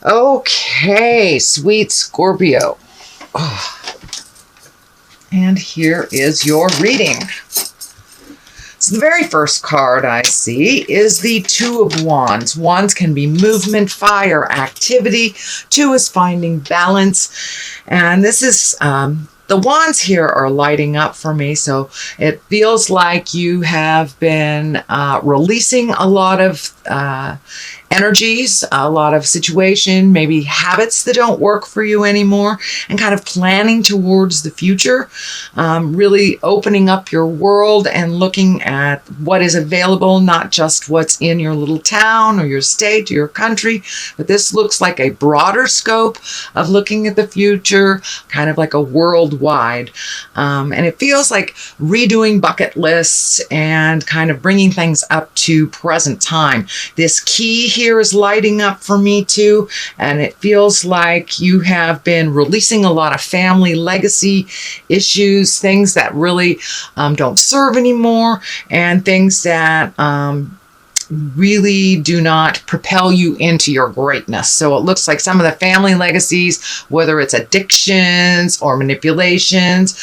Okay, sweet Scorpio. Oh, and here is your reading. So the very first card I see is the Two of Wands. Wands can be movement, fire, activity. Two is finding balance. And this is, the wands here are lighting up for me. So it feels like you have been releasing a lot of energies, a lot of situation, maybe habits that don't work for you anymore, and kind of planning towards the future, really opening up your world and looking at what is available, not just what's in your little town or your state or your country, but this looks like a broader scope of looking at the future, kind of like a worldwide. And it feels like redoing bucket lists and kind of bringing things up to present time. This key here is lighting up for me too, and it feels like you have been releasing a lot of family legacy issues, things that really don't serve anymore, and things that really do not propel you into your greatness. So it looks like some of the family legacies, whether it's addictions or manipulations,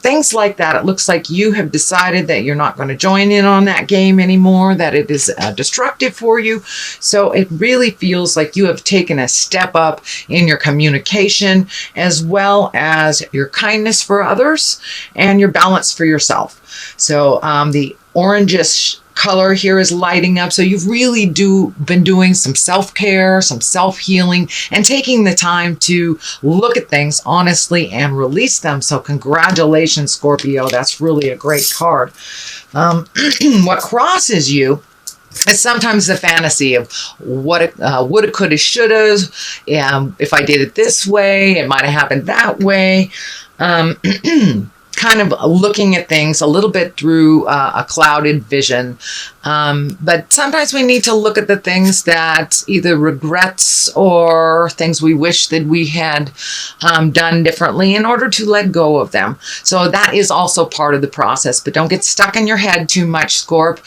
things like that, it looks like you have decided that you're not going to join in on that game anymore, that it is destructive for you. So it really feels like you have taken a step up in your communication, as well as your kindness for others and your balance for yourself. So the orangish color here is lighting up. So you've really been doing some self-care, some self-healing, and taking the time to look at things honestly and release them. So congratulations, Scorpio. That's really a great card. What crosses you is sometimes the fantasy of what it woulda, coulda, shoulda. If I did it this way, it might have happened that way. Kind of looking at things a little bit through a clouded vision. But sometimes we need to look at the things that either regrets or things we wish that we had done differently in order to let go of them. So that is also part of the process, but don't get stuck in your head too much, Scorp.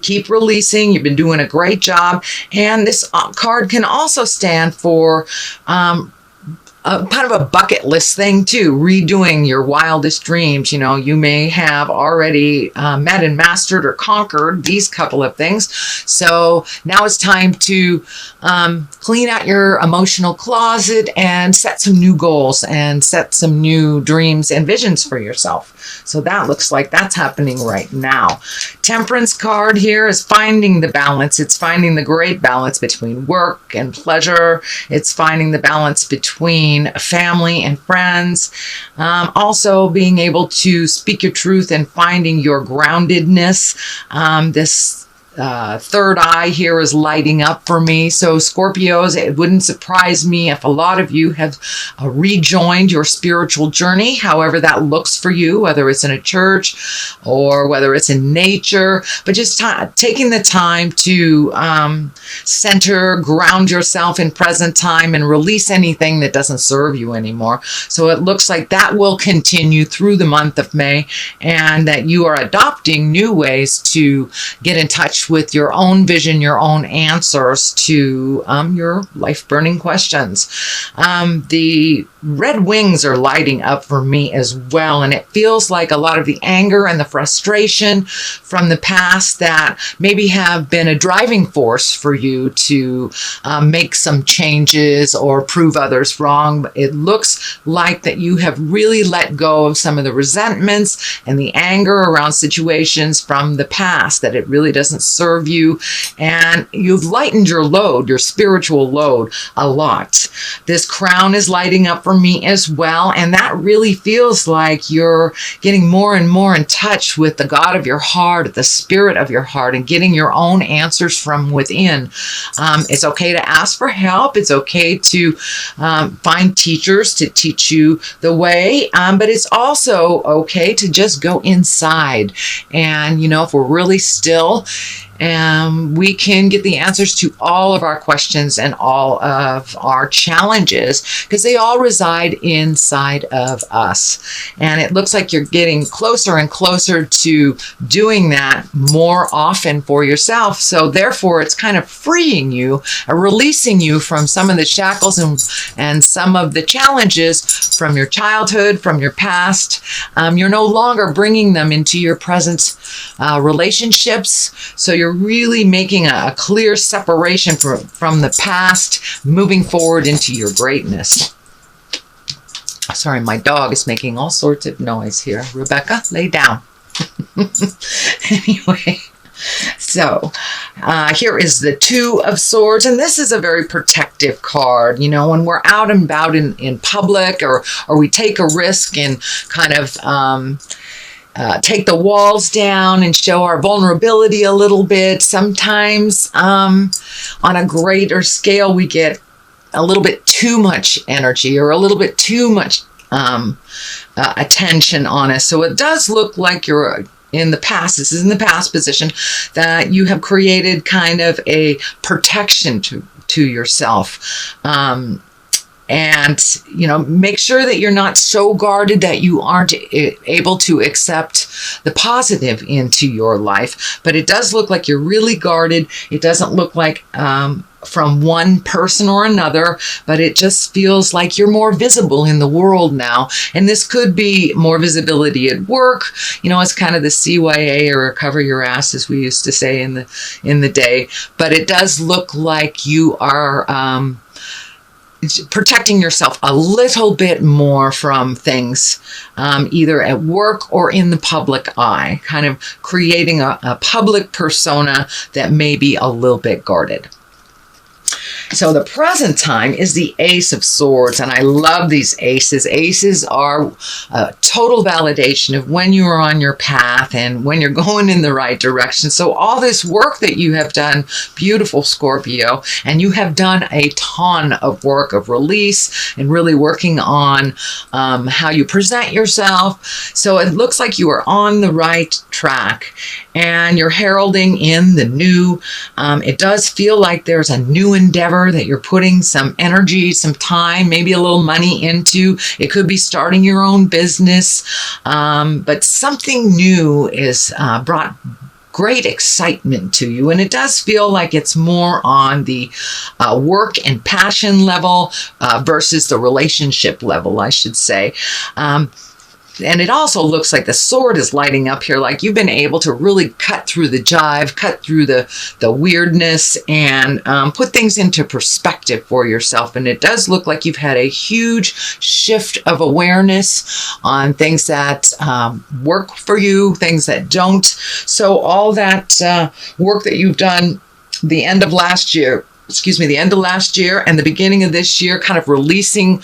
Keep releasing. You've been doing a great job. And this card can also stand for kind of a bucket list thing too, redoing your wildest dreams. You know, you may have already met and mastered or conquered these couple of things. So now it's time to clean out your emotional closet and set some new goals and set some new dreams and visions for yourself. So that looks like that's happening right now. Temperance card here is finding the balance. It's finding the great balance between work and pleasure. It's finding the balance between family and friends. Also being able to speak your truth and finding your groundedness. This third eye here is lighting up for me. So Scorpios, it wouldn't surprise me if a lot of you have rejoined your spiritual journey, however that looks for you, whether it's in a church or whether it's in nature, but just taking the time to center, ground yourself in present time and release anything that doesn't serve you anymore. So it looks like that will continue through the month of May, and that you are adopting new ways to get in touch with your own vision, your own answers to your life-burning questions. The red wings are lighting up for me as well, and it feels like a lot of the anger and the frustration from the past that maybe have been a driving force for you to make some changes or prove others wrong. It looks like that you have really let go of some of the resentments and the anger around situations from the past, that it really doesn't serve you, and you've lightened your load, your spiritual load, a lot. This crown is lighting up for me as well, and that really feels like you're getting more and more in touch with the God of your heart, the spirit of your heart, and getting your own answers from within. It's okay to ask for help. It's okay to find teachers to teach you the way, but it's also okay to just go inside. And, you know, if we're really still and we can get the answers to all of our questions and all of our challenges, because they all reside inside of us. And it looks like you're getting closer and closer to doing that more often for yourself. So therefore, it's kind of freeing you, releasing you from some of the shackles and some of the challenges from your childhood, from your past. You're no longer bringing them into your present relationships. So you're really making a clear separation from the past, moving forward into your greatness. Sorry, my dog is making all sorts of noise here. Rebecca, lay down. Anyway, so here is the Two of Swords, and this is a very protective card. You know, when we're out and about in public, or we take a risk and kind of take the walls down and show our vulnerability a little bit. Sometimes on a greater scale, we get a little bit too much energy or a little bit too much attention on us. So it does look like you're in the past, this is in the past position, that you have created kind of a protection to yourself. And, you know, make sure that you're not so guarded that you aren't able to accept the positive into your life. But it does look like you're really guarded. It doesn't look like from one person or another, but it just feels like you're more visible in the world now. And this could be more visibility at work. You know, it's kind of the CYA, or cover your ass, as we used to say in the day. But it does look like you are protecting yourself a little bit more from things, either at work or in the public eye, kind of creating a public persona that may be a little bit guarded. So the present time is the Ace of Swords, and I love these aces. Aces are a total validation of when you are on your path and when you're going in the right direction. So all this work that you have done, beautiful Scorpio, and you have done a ton of work of release and really working on how you present yourself. So it looks like you are on the right track, and you're heralding in the new. It does feel like there's a new endeavor that you're putting some energy, some time, maybe a little money into. It could be starting your own business, but something new is brought great excitement to you. And it does feel like it's more on the work and passion level versus the relationship level, I should say. And it also looks like the sword is lighting up here, like you've been able to really cut through the jive, cut through the weirdness, and put things into perspective for yourself. And it does look like you've had a huge shift of awareness on things that work for you, things that don't. So all that work that you've done the end of last year and the beginning of this year, kind of releasing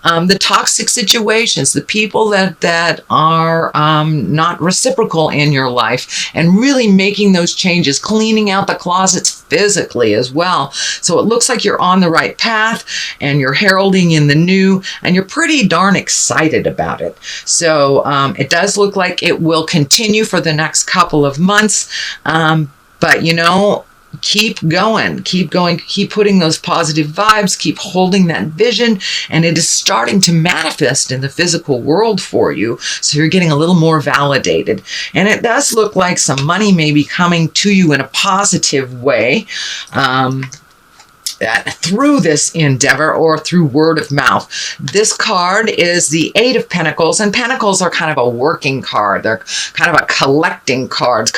the toxic situations, the people that are not reciprocal in your life, and really making those changes, cleaning out the closets physically as well. So it looks like you're on the right path, and you're heralding in the new, and you're pretty darn excited about it. So it does look like it will continue for the next couple of months. But, you know, keep going, keep putting those positive vibes, keep holding that vision, and it is starting to manifest in the physical world for you. So you're getting a little more validated. And it does look like some money may be coming to you in a positive way. Through this endeavor or through word of mouth. This card is the Eight of Pentacles, and Pentacles are kind of a working card. They're kind of a collecting card,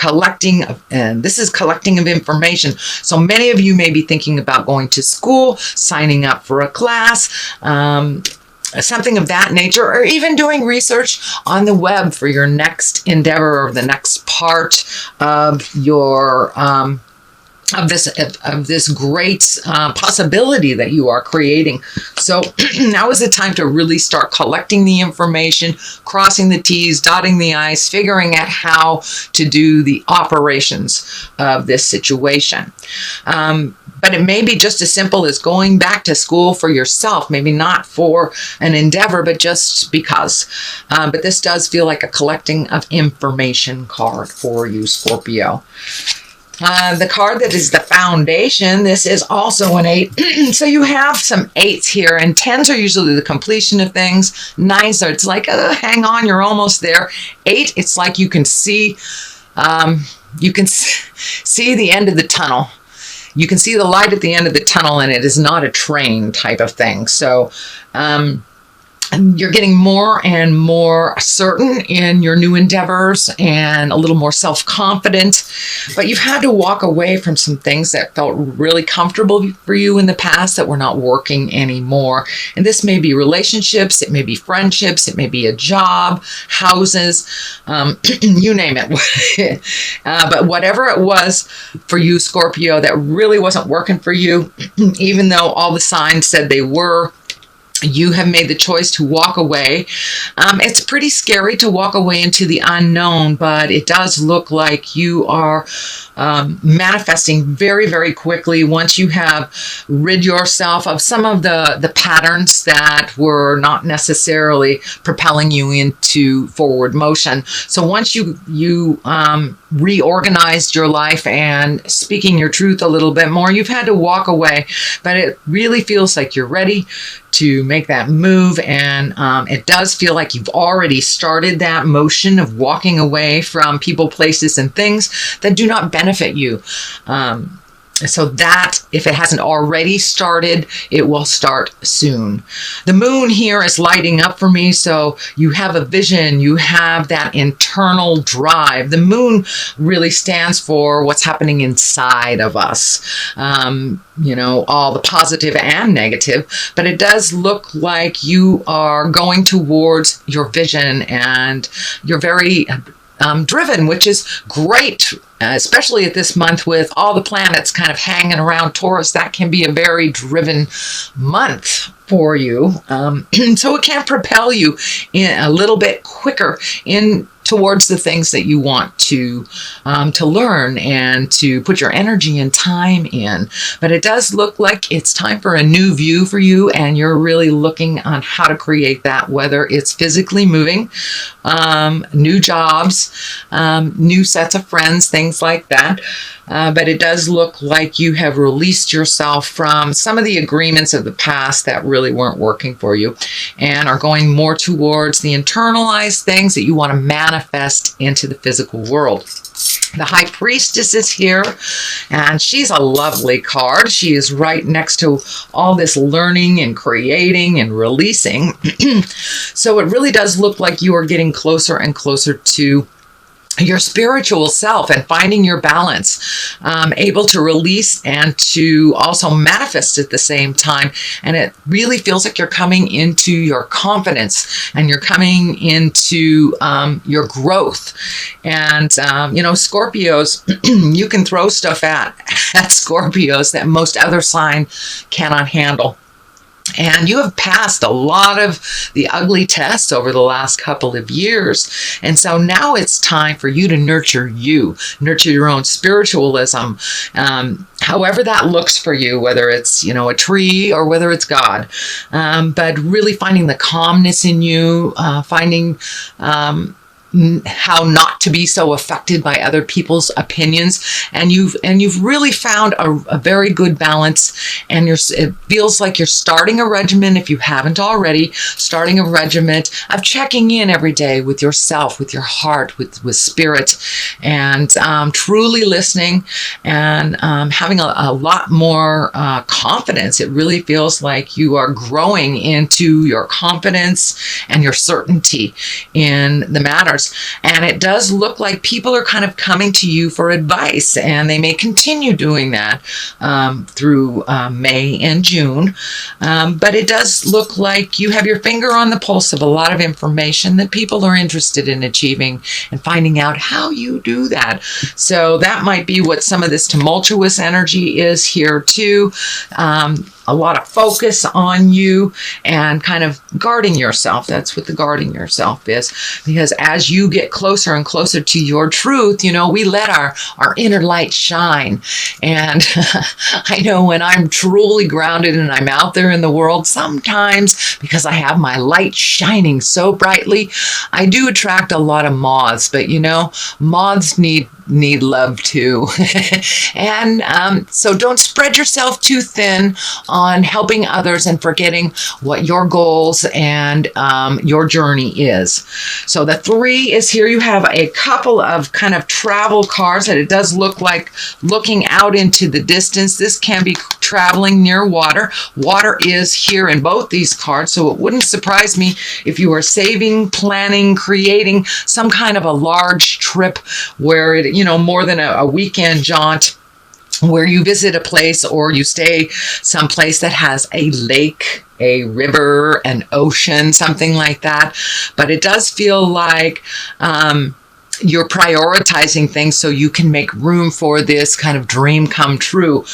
and this is collecting of information. So many of you may be thinking about going to school, signing up for a class, something of that nature, or even doing research on the web for your next endeavor or the next part of your of this great possibility that you are creating. So now is the time to really start collecting the information, crossing the T's, dotting the I's, figuring out how to do the operations of this situation. But it may be just as simple as going back to school for yourself, maybe not for an endeavor, but just because. But this does feel like a collecting of information card for you, Scorpio. The card that is the foundation, this is also an 8. So you have some 8s here, and 10s are usually the completion of things. 9s are, it's like, hang on, you're almost there. 8, it's like you can see the end of the tunnel. You can see the light at the end of the tunnel, and it is not a train type of thing. So, you're getting more and more certain in your new endeavors and a little more self-confident, but you've had to walk away from some things that felt really comfortable for you in the past that were not working anymore. And this may be relationships, it may be friendships, it may be a job, houses, you name it. But whatever it was for you, Scorpio, that really wasn't working for you, even though all the signs said they were, you have made the choice to walk away. It's pretty scary to walk away into the unknown, but it does look like you are manifesting very, very quickly once you have rid yourself of some of the patterns that were not necessarily propelling you into forward motion. So once you reorganized your life and speaking your truth a little bit more, you've had to walk away, but it really feels like you're ready to make that move, and it does feel like you've already started that motion of walking away from people, places, and things that do not benefit you. So that, if it hasn't already started, it will start soon. The moon here is lighting up for me, so you have a vision, you have that internal drive. The moon really stands for what's happening inside of us, you know, all the positive and negative, but it does look like you are going towards your vision, and you're very driven, which is great, especially at this month with all the planets kind of hanging around Taurus. That can be a very driven month for you. So it can propel you in a little bit quicker in towards the things that you want to learn and to put your energy and time in. But it does look like it's time for a new view for you, and you're really looking on how to create that, whether it's physically moving, new jobs, new sets of friends, things like that. But it does look like you have released yourself from some of the agreements of the past that really weren't working for you, and are going more towards the internalized things that you want to manifest into the physical world. The High Priestess is here, and she's a lovely card. She is right next to all this learning and creating and releasing. So it really does look like you are getting closer and closer to your spiritual self and finding your balance, able to release and to also manifest at the same time. And it really feels like you're coming into your confidence, and you're coming into your growth. And, you know, Scorpios, you can throw stuff at Scorpios that most other sign cannot handle. And you have passed a lot of the ugly tests over the last couple of years. And so now it's time for you to nurture your own spiritualism, however that looks for you, whether it's, you know, a tree or whether it's God. But really finding the calmness in you, finding how not to be so affected by other people's opinions, and you've really found a very good balance. And it feels like you're starting a regimen, if you haven't already, starting a regimen of checking in every day with yourself, with your heart, with spirit, and truly listening, and having a lot more confidence. It really feels like you are growing into your confidence and your certainty in the matters. And it does look like people are kind of coming to you for advice, and they may continue doing that through May and June. But it does look like you have your finger on the pulse of a lot of information that people are interested in achieving, and finding out how you do that. So that might be what some of this tumultuous energy is here too. A lot of focus on you and kind of guarding yourself. That's what the guarding yourself is. Because as you get closer and closer to your truth, you know, we let our inner light shine. And I know when I'm truly grounded and I'm out there in the world, sometimes because I have my light shining so brightly, I do attract a lot of moths. But you know, moths need need love too. And so don't spread yourself too thin on helping others and forgetting what your goals and your journey is. So the 3 is here. You have a couple of kind of travel cards that it does look like looking out into the distance. This can be traveling near water. Water is here in both these cards, so it wouldn't surprise me if you are saving, planning, creating some kind of a large trip where it, more than a weekend jaunt, where you visit a place or you stay someplace that has a lake, a river, an ocean, something like that. But it does feel like you're prioritizing things so you can make room for this kind of dream come true.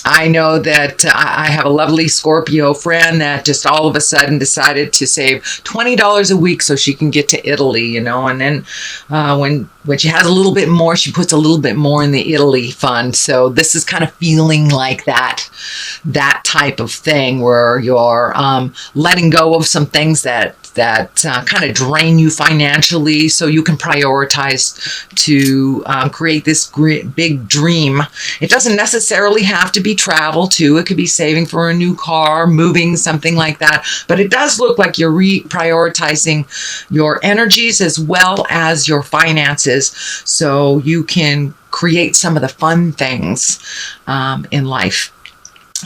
I know that I have a lovely Scorpio friend that just all of a sudden decided to save $20 a week so she can get to Italy, and then when she has a little bit more, she puts a little bit more in the Italy fund. So this is kind of feeling like that type of thing where you're letting go of some things that kind of drain you financially so you can prioritize to create this big dream. It doesn't necessarily have to be travel too. It could be saving for a new car, moving, something like that. But it does look like you're prioritizing your energies as well as your finances so you can create some of the fun things in life.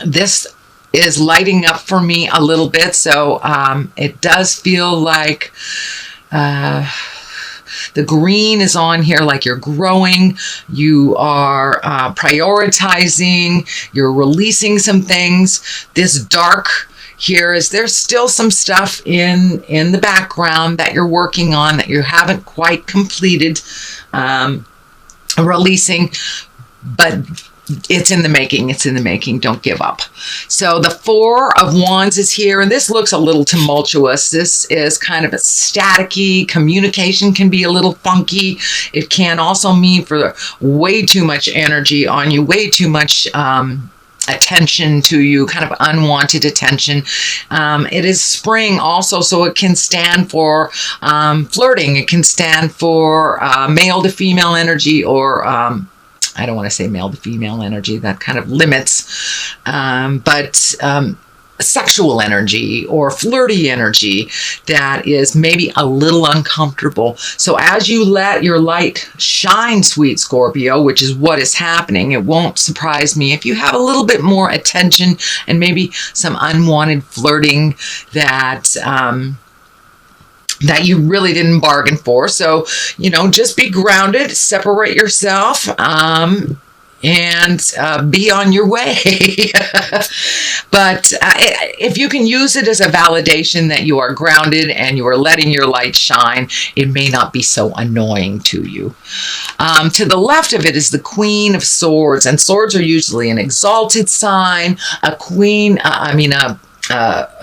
This is lighting up for me a little bit, so it does feel like the green is on here, like you're growing, you are prioritizing, you're releasing some things. This dark here is there's still some stuff in the background that you're working on that you haven't quite completed releasing, but it's in the making. Don't give up. So the 4 of Wands is here, and this looks a little tumultuous. This is kind of a staticky. Communication can be a little funky. It can also mean for way too much energy on you, way too much attention to you, kind of unwanted attention. It is spring also, so it can stand for flirting. It can stand for male to female energy, or I don't want to say male to female energy, that kind of limits, but sexual energy or flirty energy that is maybe a little uncomfortable. So as you let your light shine, sweet Scorpio, which is what is happening, it won't surprise me if you have a little bit more attention and maybe some unwanted flirting that you really didn't bargain for. So, just be grounded, separate yourself, and be on your way. But if you can use it as a validation that you are grounded and you are letting your light shine, it may not be so annoying to you. To the left of it is the Queen of Swords, and swords are usually an exalted sign. A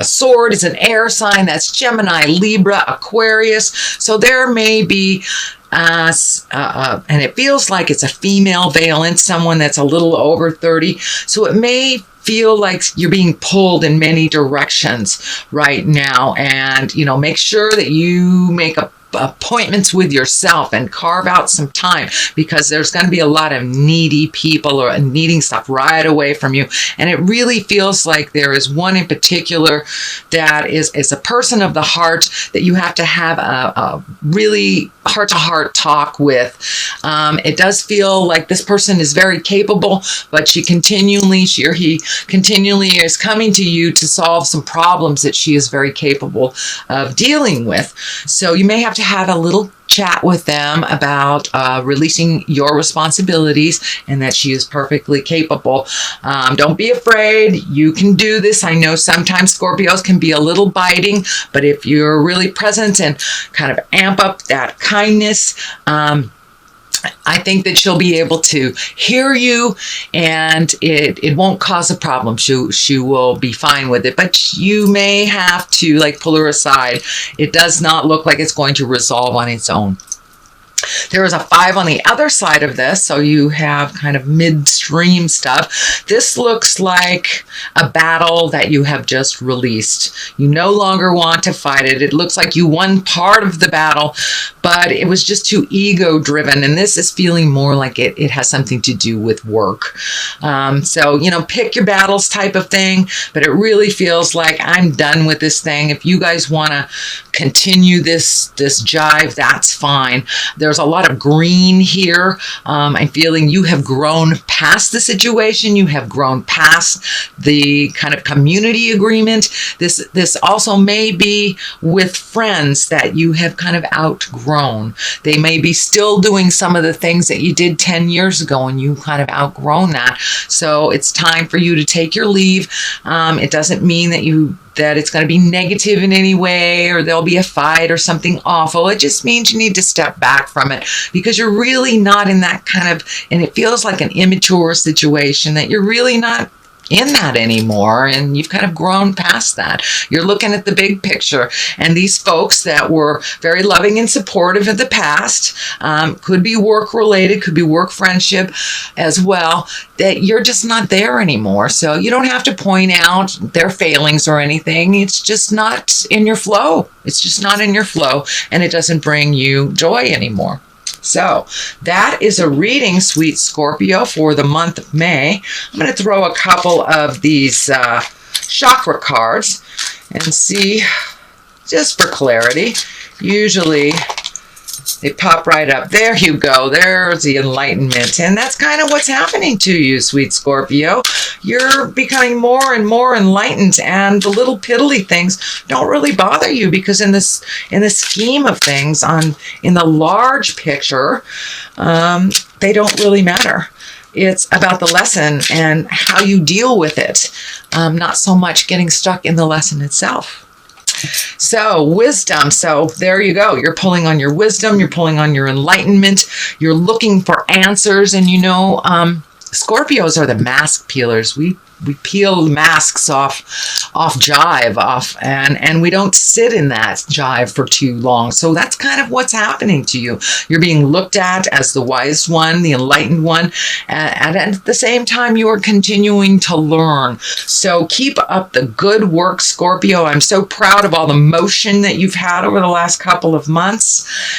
sword is an air sign. That's Gemini, Libra, Aquarius. So there may be, and it feels like it's a female valence, someone that's a little over 30. So it may feel like you're being pulled in many directions right now. And, make sure that you make appointments with yourself and carve out some time, because there's going to be a lot of needy people or needing stuff right away from you. And it really feels like there is one in particular that is a person of the heart that you have to have a really heart-to-heart talk with. It does feel like this person is very capable, but she continually is coming to you to solve some problems that she is very capable of dealing with. So you may have to have a little chat with them about releasing your responsibilities, and that she is perfectly capable. Don't be afraid. You can do this. I know sometimes Scorpios can be a little biting, but if you're really present and kind of amp up that kindness, I think that she'll be able to hear you, and it won't cause a problem. She will be fine with it, but you may have to pull her aside. It does not look like it's going to resolve on its own. There is a 5 on the other side of this, so you have kind of midstream stuff. This looks like a battle that you have just released. You no longer want to fight it. It looks like you won part of the battle, but it was just too ego-driven, and this is feeling more like it has something to do with work. So, you know, pick your battles type of thing, but it really feels like I'm done with this thing. If you guys want to continue this jive, that's fine. There's a lot of green here. I'm feeling you have grown past the situation. You have grown past the kind of community agreement. This also may be with friends that you have kind of outgrown. They may be still doing some of the things that you did 10 years ago and you kind of outgrown that. So it's time for you to take your leave. It doesn't mean that it's going to be negative in any way or there'll be a fight or something awful. It just means you need to step back from it because you're really not in that kind of, and it feels like an immature situation that you're really not in that anymore, and you've kind of grown past that. You're looking at the big picture, and these folks that were very loving and supportive in the past, could be work related, could be work friendship as well, that you're just not there anymore. So you don't have to point out their failings or anything. It's just not in your flow. It's just not in your flow, and it doesn't bring you joy anymore. So that is a reading, sweet Scorpio, for the month of May. I'm going to throw a couple of these chakra cards and see, just for clarity. Usually they pop right up. There you go. There's the enlightenment. And that's kind of what's happening to you, sweet Scorpio. You're becoming more and more enlightened, and the little piddly things don't really bother you because in the scheme of things, in the large picture, they don't really matter. It's about the lesson and how you deal with it, not so much getting stuck in the lesson itself. So wisdom. So there you go. You're pulling on your wisdom. You're pulling on your enlightenment. You're looking for answers. And you know, Scorpios are the mask peelers. We peel masks off jive, and we don't sit in that jive for too long. So that's kind of what's happening to you. You're being looked at as the wise one, the enlightened one, and at the same time you are continuing to learn. So keep up the good work, Scorpio. I'm so proud of all the motion that you've had over the last couple of months.